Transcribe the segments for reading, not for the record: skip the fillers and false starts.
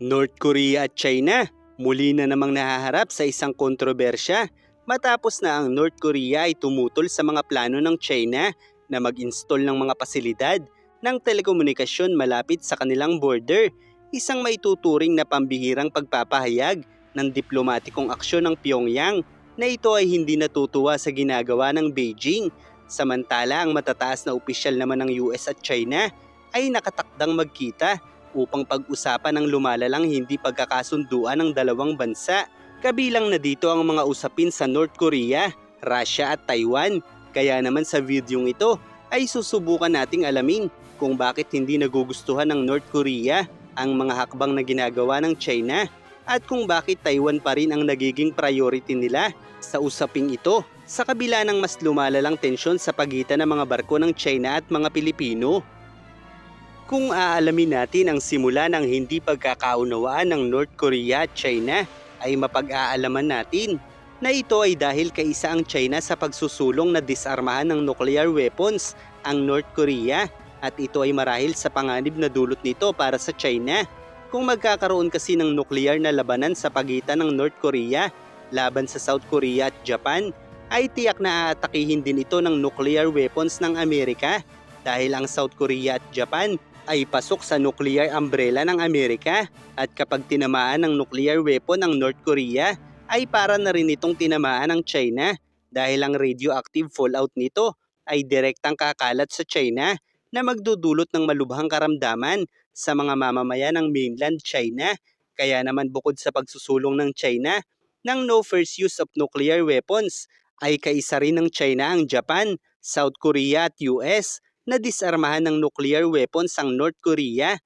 North Korea at China muli na namang nahaharap sa isang kontrobersya matapos na ang North Korea ay tumutol sa mga plano ng China na mag-install ng mga pasilidad ng telekomunikasyon malapit sa kanilang border, isang maituturing na pambihirang pagpapahayag ng diplomatikong aksyon ng Pyongyang na ito ay hindi natutuwa sa ginagawa ng Beijing. Samantala ang matataas na opisyal naman ng US at China ay nakatakdang magkita upang pag-usapan ang lumalalang hindi pagkakasunduan ng dalawang bansa. Kabilang na dito ang mga usapin sa North Korea, Russia at Taiwan. Kaya naman sa videong ito ay susubukan nating alamin kung bakit hindi nagugustuhan ng North Korea ang mga hakbang na ginagawa ng China at kung bakit Taiwan pa rin ang nagiging priority nila sa usaping ito sa kabila ng mas lumalalang tensyon sa pagitan ng mga barko ng China at mga Pilipino. Kung aalamin natin ang simula ng hindi pagkakaunawaan ng North Korea at China, ay mapag-aalaman natin na ito ay dahil kaisa ang China sa pagsusulong na disarmahan ng nuclear weapons ang North Korea at ito ay marahil sa panganib na dulot nito para sa China. Kung magkakaroon kasi ng nuclear na labanan sa pagitan ng North Korea laban sa South Korea at Japan, ay tiyak na aatakihin din ito ng nuclear weapons ng Amerika dahil ang South Korea at Japan ay pasok sa nuclear umbrella ng Amerika at kapag tinamaan ng nuclear weapon ng North Korea ay para na rin itong tinamaan ng China dahil ang radioactive fallout nito ay direktang kakalat sa China na magdudulot ng malubhang karamdaman sa mga mamamayan ng mainland China. Kaya naman bukod sa pagsusulong ng China ng no first use of nuclear weapons ay kaisa rin ng China ang Japan, South Korea at US na disarmahan ng nuclear weapons ang North Korea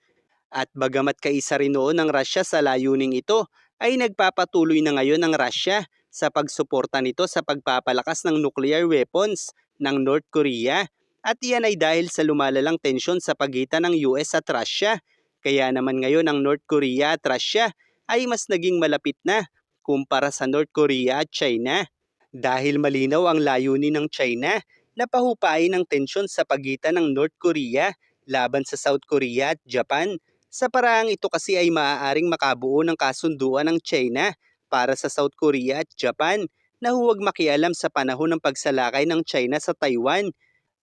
at bagamat kaisa rin noon ng Russia sa layuning ito ay nagpapatuloy na ngayon ang Russia sa pagsuporta nito sa pagpapalakas ng nuclear weapons ng North Korea at iyan ay dahil sa lumalalang tensyon sa pagitan ng US at Russia. Kaya naman ngayon ang North Korea at Russia ay mas naging malapit na kumpara sa North Korea at China dahil malinaw ang layunin ng China na pahupain ang tensyon sa pagitan ng North Korea laban sa South Korea at Japan. Sa paraang ito kasi ay maaaring makabuo ng kasunduan ng China para sa South Korea at Japan na huwag makialam sa panahon ng pagsalakay ng China sa Taiwan.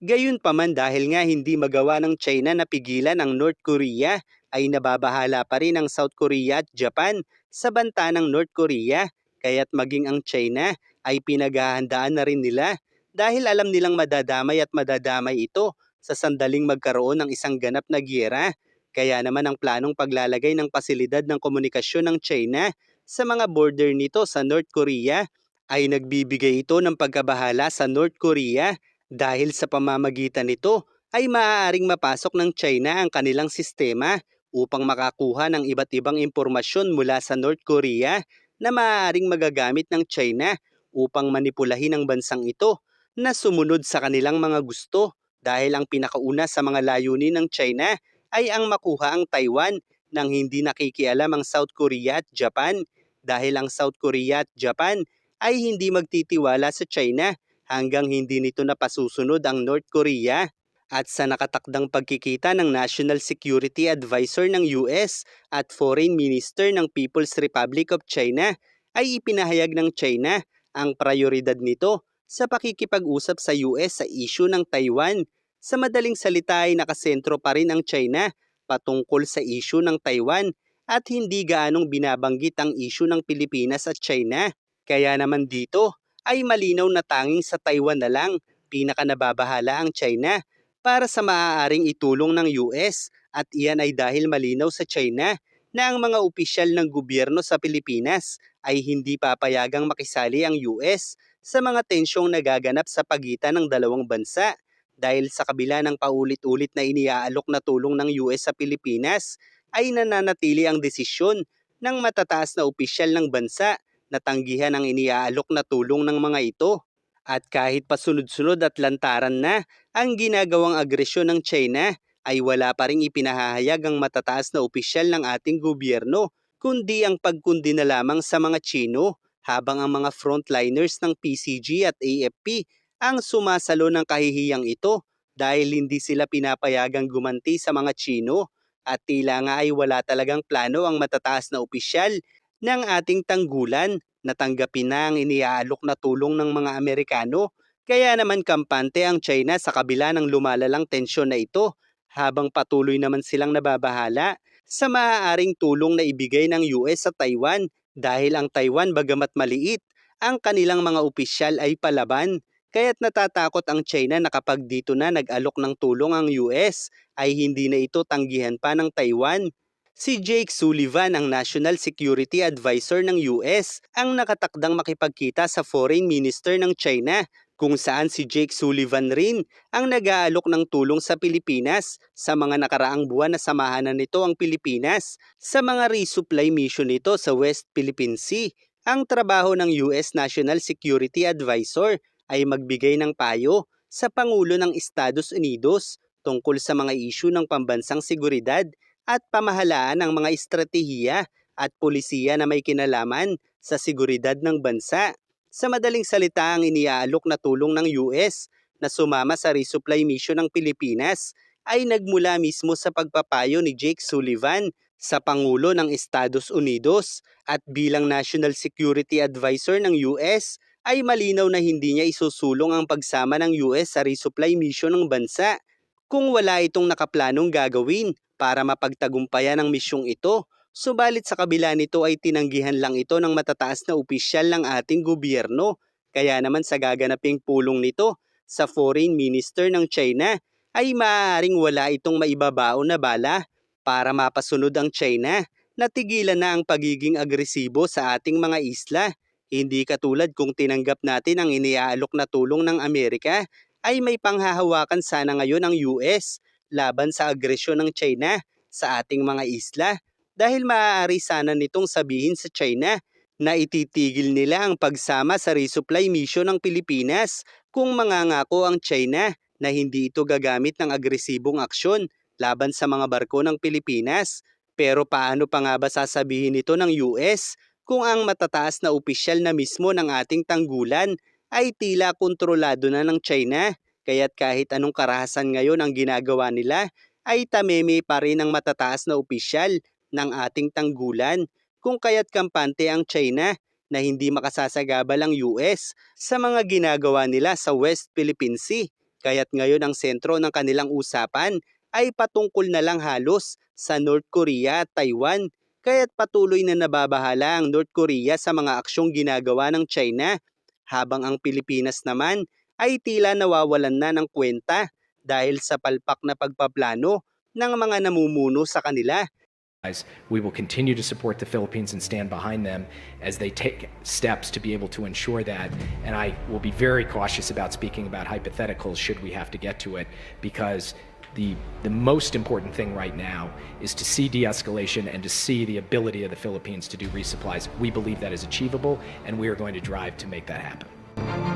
Gayunpaman dahil nga hindi magawa ng China na pigilan ang North Korea ay nababahala pa rin ang South Korea at Japan sa banta ng North Korea kaya't maging ang China ay pinaghahandaan na rin nila dahil alam nilang madadamay at madadamay ito sa sandaling magkaroon ng isang ganap na giyera. Kaya naman ang planong paglalagay ng pasilidad ng komunikasyon ng China sa mga border nito sa North Korea ay nagbibigay ito ng pagkabahala sa North Korea dahil sa pamamagitan nito ay maaaring mapasok ng China ang kanilang sistema upang makakuha ng iba't ibang impormasyon mula sa North Korea na maaaring magagamit ng China upang manipulahin ang bansang ito na sumunod sa kanilang mga gusto dahil ang pinakauna sa mga layunin ng China ay ang makuha ang Taiwan nang hindi nakikialam ang South Korea at Japan dahil ang South Korea at Japan ay hindi magtitiwala sa China hanggang hindi nito napasusunod ang North Korea. At sa nakatakdang pagkikita ng National Security Advisor ng US at Foreign Minister ng People's Republic of China ay ipinahayag ng China ang prioridad nito sa pakikipag-usap sa US sa issue ng Taiwan. Sa madaling salita ay nakasentro pa rin ang China patungkol sa issue ng Taiwan at hindi gaanong binabanggit ang issue ng Pilipinas at China. Kaya naman dito ay malinaw na tanging sa Taiwan na lang pinakanababahala ang China para sa maaaring itulong ng US at iyan ay dahil malinaw sa China na ang mga opisyal ng gobyerno sa Pilipinas ay hindi papayagang makisali ang US sa mga tensyong nagaganap sa pagitan ng dalawang bansa dahil sa kabila ng paulit-ulit na iniaalok na tulong ng US sa Pilipinas ay nananatili ang desisyon ng matataas na opisyal ng bansa na tanggihan ang iniaalok na tulong ng mga ito. At kahit pasunod-sunod at lantaran na ang ginagawang agresyon ng China ay wala pa ring ipinahahayag ang matataas na opisyal ng ating gobyerno kundi ang pagkundi na lamang sa mga Chino habang ang mga frontliners ng PCG at AFP ang sumasalo ng kahihiyang ito dahil hindi sila pinapayagang gumanti sa mga Chino. At tila nga ay wala talagang plano ang matataas na opisyal ng ating tanggulan na tanggapin na ang iniaalok na tulong ng mga Amerikano. Kaya naman kampante ang China sa kabila ng lumalalang tensyon na ito habang patuloy naman silang nababahala sa maaaring tulong na ibigay ng US sa Taiwan dahil ang Taiwan bagamat maliit, ang kanilang mga opisyal ay palaban. Kaya't natatakot ang China na kapag dito na nag-alok ng tulong ang US, ay hindi na ito tanggihan pa ng Taiwan. Si Jake Sullivan, ang National Security Advisor ng US, ang nakatakdang makipagkita sa Foreign Minister ng China, kung saan si Jake Sullivan rin ang nag-aalok ng tulong sa Pilipinas sa mga nakaraang buwan na samahan na nito ang Pilipinas sa mga resupply mission nito sa West Philippine Sea. Ang trabaho ng US National Security Advisor ay magbigay ng payo sa Pangulo ng Estados Unidos tungkol sa mga isyu ng pambansang seguridad at pamahalaan ng mga estratehiya at polisiya na may kinalaman sa seguridad ng bansa. Sa madaling salita, ang iniaalok na tulong ng US na sumama sa resupply mission ng Pilipinas ay nagmula mismo sa pagpapayo ni Jake Sullivan sa Pangulo ng Estados Unidos at bilang National Security Advisor ng US ay malinaw na hindi niya isusulong ang pagsama ng US sa resupply mission ng bansa kung wala itong nakaplanong gagawin para mapagtagumpayan ang misyong ito. Subalit sa kabila nito ay tinanggihan lang ito ng matataas na opisyal ng ating gobyerno. Kaya naman sa gaganaping pulong nito sa Foreign Minister ng China ay maaaring wala itong maibabaon na bala para mapasunod ang China na tigilan na ang pagiging agresibo sa ating mga isla. Hindi katulad kung tinanggap natin ang iniaalok na tulong ng Amerika ay may panghahawakan sana ngayon ang US laban sa agresyon ng China sa ating mga isla dahil maaari sana nitong sabihin sa China na ititigil nila ang pagsama sa resupply mission ng Pilipinas kung mangangako ang China na hindi ito gagamit ng agresibong aksyon laban sa mga barko ng Pilipinas. Pero paano pa nga ba sasabihin ito ng US kung ang matataas na opisyal na mismo ng ating tanggulan ay tila kontrolado na ng China? Kaya't kahit anong karahasan ngayon ang ginagawa nila, ay tameme pa rin ang matataas na opisyal ng ating tanggulan. Kung kaya't kampante ang China na hindi makasasagabal ang US sa mga ginagawa nila sa West Philippine Sea. Kaya't ngayon ang sentro ng kanilang usapan ay patungkol na lang halos sa North Korea at Taiwan. Kaya't patuloy na nababahala ang North Korea sa mga aksyong ginagawa ng China, habang ang Pilipinas naman ay tila nawawalan na ng kwenta dahil sa palpak na pagpaplano ng mga namumuno sa kanila. We will continue to support the Philippines and stand behind them as they take steps to be able to ensure that. And I will be very cautious about speaking about hypotheticals should we have to get to it, because the most important thing right now is to see de-escalation and to see the ability of the Philippines to do resupplies. We believe that is achievable, and we are going to drive to make that happen.